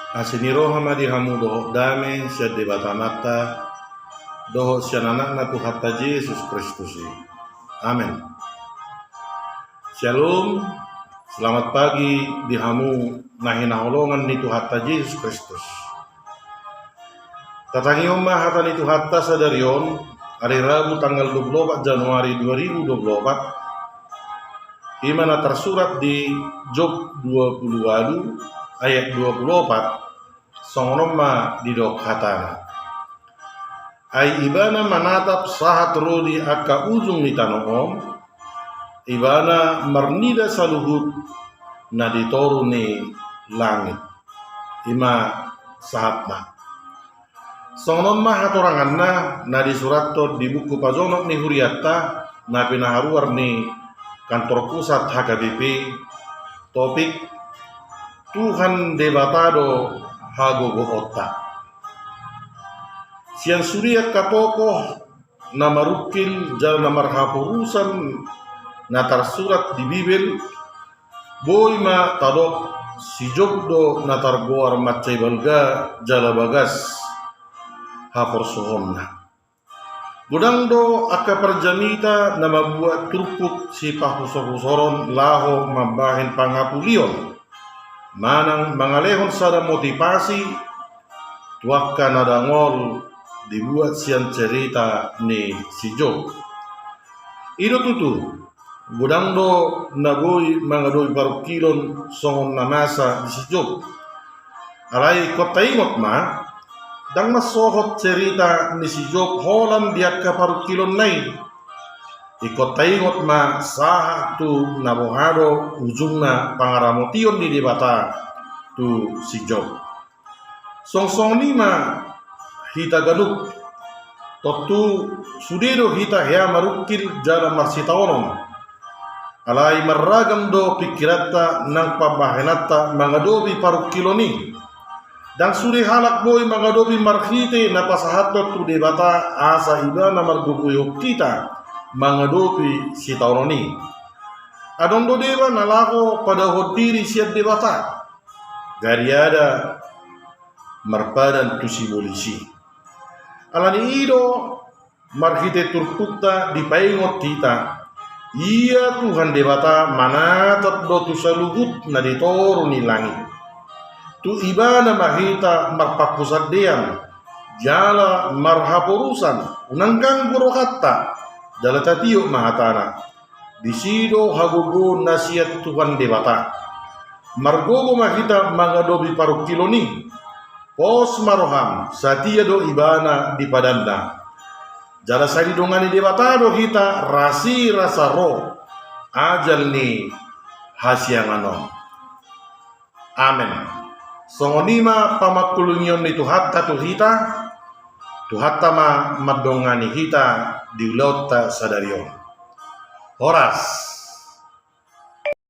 Asiniro hamadi hamu doho dame sia debatanata doho sia nanakna tu hatta Yesus Kristus. Amin. Shalom, selamat pagi di hamu nahinaholongan ni tu hatta Yesus Kristus. Tatangi umma hata ni tu hatta sadarion hari Rabu tanggal 24 Januari 2024 imana tersurat di Job 20 ayat 24 songonoma didok hatana ay ibana manatap sahat rodi aka ujung ni tanoom ibana marnida saluhut na ditoru ni langit ima sahatna songonoma hatoranganna na disuratto di buku pazonok ni huriatta na pinaharuar ni kantor pusat HKBP topik Tuhan debatado hagogo otta. Siang surya katokoh na marukil jal na marhapurusan na tersurat di Bibel boy ma tadok si jogdo na targoar macay balga jala bagas hapor suhomna. Gudangdo aka perjamita na mabuat turpuk si pahusoron laho mabahin pangapulion. Manang mangalehon sada motivasi tuakka nadangol dibuat siang cerita ni si Job. Ido tutu gudangdo nagoi mangadoi parukilon songon namasa di si Job. Alai kota ingot ma dang masohot cerita ni si Job holam diakka parukilon lain. Ikot taingot ma saha tu nabohado ujungna pangaramotion di debata tu si Job. Song lima hita gaduk totu sudedo hita hea marukil jala marsitaonom. Alai marragam do pikirata nang pabahenata mangadobi parukiloni. Dan sude halak boy mangadobi marhite na pasahato tu debata asa ibana marguguyok kita mangadopi si tauroni. Adong do deba nalako pada hodiri siat debata. Gariada marpadan tu si polisi. Alani ido marhite turpukta di paingot kita. Iya Tuhan debata manatap do tu saluhut na ditoro ni langit. Tu ibana mahita marpapusat diam. Jala marhapurusan unanggang burokatta. Dala tatiyok mahatana disido hagugo nasiat Tuhan debata margogo mahita mangadobi parukiloni pos maroham satia do ibana di padanda jala sari dongani debata do hita rasi rasa roh ajal ni hasianganon. Amen. Songonima pamakulunyon ni Tuhatta tu hita Tuhatta ma madongani hita di lauta sadarion. Horas